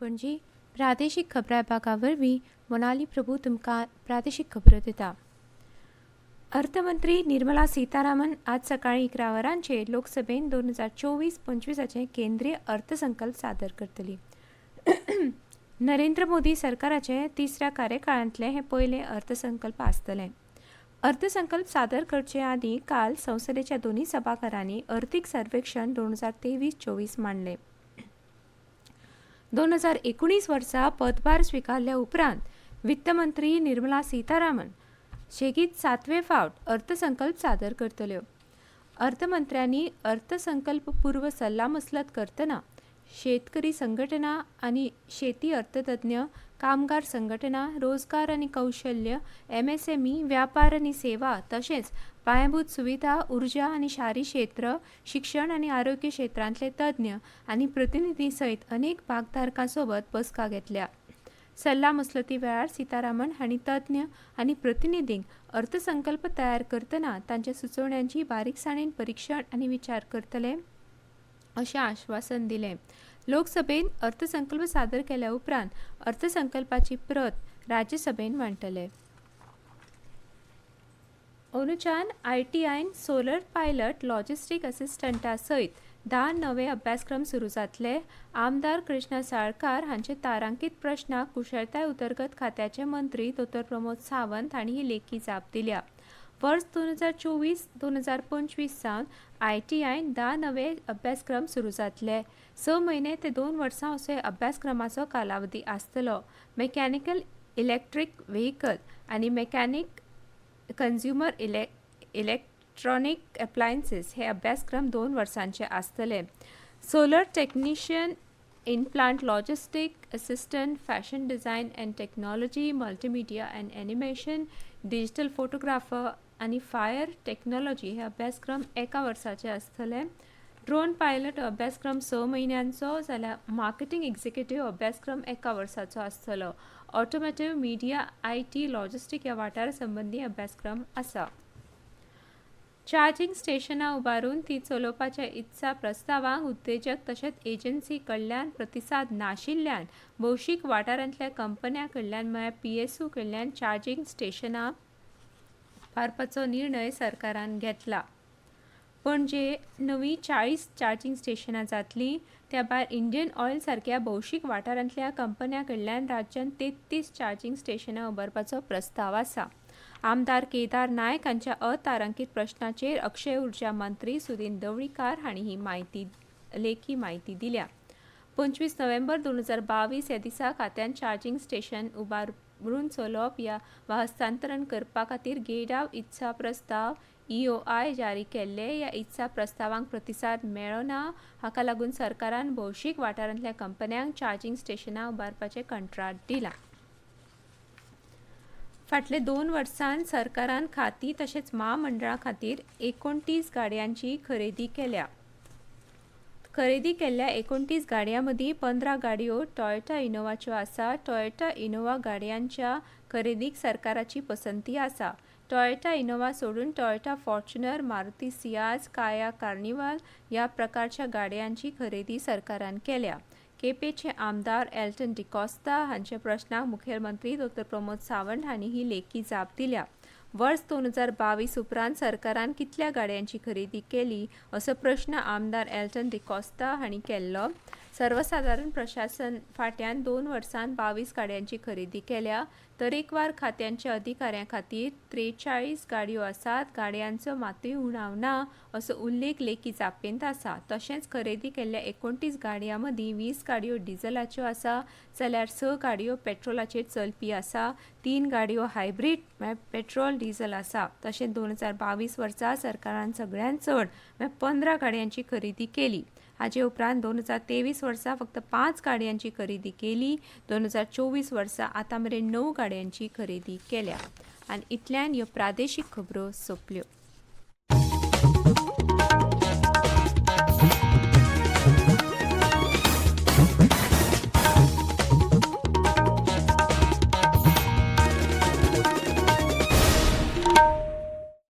पणजी प्रादेशीक खबरां विभागा वरवीं मोनाली प्रभू तुमकां प्रादेशीक खबरो दिता. अर्थमंत्री निर्मला सीतारामन आज सकाळी 11 वरांचेर लोकसभेन 2024-25 केंद्रीय अर्थसंकल्प सादर करतली. नरेंद्र मोदी सरकाराचे तिसऱ्या कार्यकाळांतले हे पयले अर्थसंकल्प आसतले. अर्थसंकल्प सादर करचे आदीं काल संसदेच्या दोन्ही सभाघरांनी अर्थीक सर्वेक्षण 2023-24 मांडले. 2019 वर्सा पदभार स्विकारल्या उपरांत वित्त मंत्री निर्मला सीतारामन शेगीत 7वें फावट अर्थसंकल्प सादर करतल्यो. अर्थमंत्र्यांनी अर्थसंकल्प पूर्व सल्लामसलत करतना शेतकरी संघटना आनी शेती अर्थतज्ञ, कामगार संघटना, रोजगार आनी कौशल्य, MSME, व्यापार आनी सेवा तशेंच पायाभूत सुविधा, उर्जा आनी शारी क्षेत्र, शिक्षण आनी आरोग्य क्षेत्रांतले तज्ञ आनी प्रतिनिधी सयत अनेक भागधारकां सोबत बसका घेतल्या. सल्ला मसलती वेळार सीतारामन हांणी तज्ञ आनी प्रतिनिधींक अर्थसंकल्प तयार करतना तांच्या सुचोवण्यांची बारीकसाणेन परीक्षण आनी विचार करतले अशें आश्वासन दिलें. लोकसभेन अर्थसंकल्प सादर केल्या उपरांत अर्थसंकल्पाची प्रत राज्यसभेन मांडटले. अंदूच्यान ITIन सोलर पायलट लॉजिस्टीक असिस्टंटा सयत 10 नवे अभ्यासक्रम सुरू जातले. आमदार कृष्णा साळकार हांचे तारांकीत प्रश्नाक कुशळटाय उदरगत खात्याचे मंत्री डॉ. प्रमोद सावंत हांणी ही लेखी जाप दिल्या. वर्स 2024-2025 सावन ITIन 10 नवे अभ्यासक्रम सुरू जातले. 6 म्हयने ते 2 वर्सां असो अभ्यासक्रमाचो कालावधी आसतलो. मेकॅनिकल इलेक्ट्रीक व्हेकल आनी मेकॅनिक कन्झ्युमर इलेक्ट्रॉनिक एप्लायन्सेस हे अभ्यासक्रम 2 वर्सांचे आसतले. Solar technician, in plant logistic assistant, fashion design and technology, multimedia and animation, digital photographer आनी फायर टेक्नॉलॉजी हे अभ्यासक्रम 1 वर्साचे आसतले. ड्रोन पायलट अभ्यासक्रम 6 म्हयन्यांचो जाल्यार मार्केटिंग एक्झिक्युटिव्ह अभ्यासक्रम 1 वर्साचो आसतलो. ऑटोमोटिव्ह, मिडिया, IT, लॉजिस्टीक ह्या वाठारा संबंधी अभ्यासक्रम आसा. चार्जिंग स्टेशनां उबारून ती चलोवपाच्या इत्सा प्रस्तावांक उद्देजक तशेंच एजन्सी कडल्यान प्रतिसाद नाशिल्ल्यान भौशीक वाठारांतल्या कंपन्यां कडल्यान म्हळ्यार PSU कडल्यान चार्जिंग स्टेशनां उबारपाचो निर्णय सरकारान घेतला. पणजे नवी 40 चार्जिंग स्टेशनां जातलीं. त्या भायर इंडियन ऑयल सारख्या भौशीक वाठारांतल्या कंपन्यां कडल्यान राज्यांत 33 चार्जिंग स्टेशनां उबारपाचो प्रस्ताव आसा. आमदार केदार नायक हांच्या अतारांकीत प्रश्नाचेर अक्षय उर्जा मंत्री सुदीन ढवळीकार हांणी ही लेखी माहिती दिल्या. 25 नोव्हेंबर 2022 ह्या दिसा खात्यान चार्जिंग स्टेशन उबारून चलोवप वा हस्तांतरण करपा खातीर गेडाव इत्सा प्रस्ताव EOI जारी केल्ले. ह्या इत्सा प्रस्तावांक प्रतिसाद मेळ्ळो ना. हाका लागून सरकारान भौशीक वाठारांतल्या कंपन्यांक चार्जिंग स्टेशनां उबारपाचें कंत्राट दिलां. फाटले 2 वर्सांत सरकारान खाती तशेंच महामंडळां खातीर 29 गाडयांची खरेदी केल्या. खरेदी केल्ल्या 29 गाडयां मदीं 15 गाडयो टॉयोटा इनोवाच्यो आसा. टॉयोटा इनोवा गाडयांच्या खरेदीक सरकाराची पसंती आसा. टॉयोटा इनोवा सोडून टॉयोटा फॉर्च्युनर, मारुती सियाज, काया कार्निवाल ह्या प्रकारच्या गाडयांची खरेदी सरकारान केल्या. केपेचे आमदार एल्टन डिकॉस्ता हांच्या प्रश्नाक मुखेलमंत्री डॉ. प्रमोद सावंत हांणी ही लेखी जाप दिल्या. वर्स 2022 उपरांत सरकारान कितल्या गाडयांची खरेदी केली असो प्रश्न आमदार एल्टन डिकॉस्ता हांणी केल्लो. सर्वसाधारण प्रशासन फाट्यान 2 वर्सांत 22 गाडयांची खरेदी केल्या. तरेकवार खात्यांच्या अधिकाऱ्यां खातीर 43 गाडयो आसात. गाडयांचो मातूय उणाव ना असो उल्लेख लेखी जापेंत आसा. तशेंच खरेदी केल्ल्या 29 गाडयां मदीं 20 गाडयो डिझेलाच्यो आसा जाल्यार 6 गाडयो पेट्रोलाचेर चलपी आसा. 3 गाडयो हायब्रीड पेट्रोल डिझेल आसा. तशेंच 2022 वर्सा सरकारान सगळ्यांत चड 15 गाडयांची खरेदी केली. हाचे उपरांत 2023 वर्सा फक्त 5 गाडयांची खरेदी केली. 2024 वर्सा आतां मेरेन 9 गाडयांची खरेदी केल्या. आनी इतल्यान ह्यो प्रादेशीक खबरो सोंपल्यो.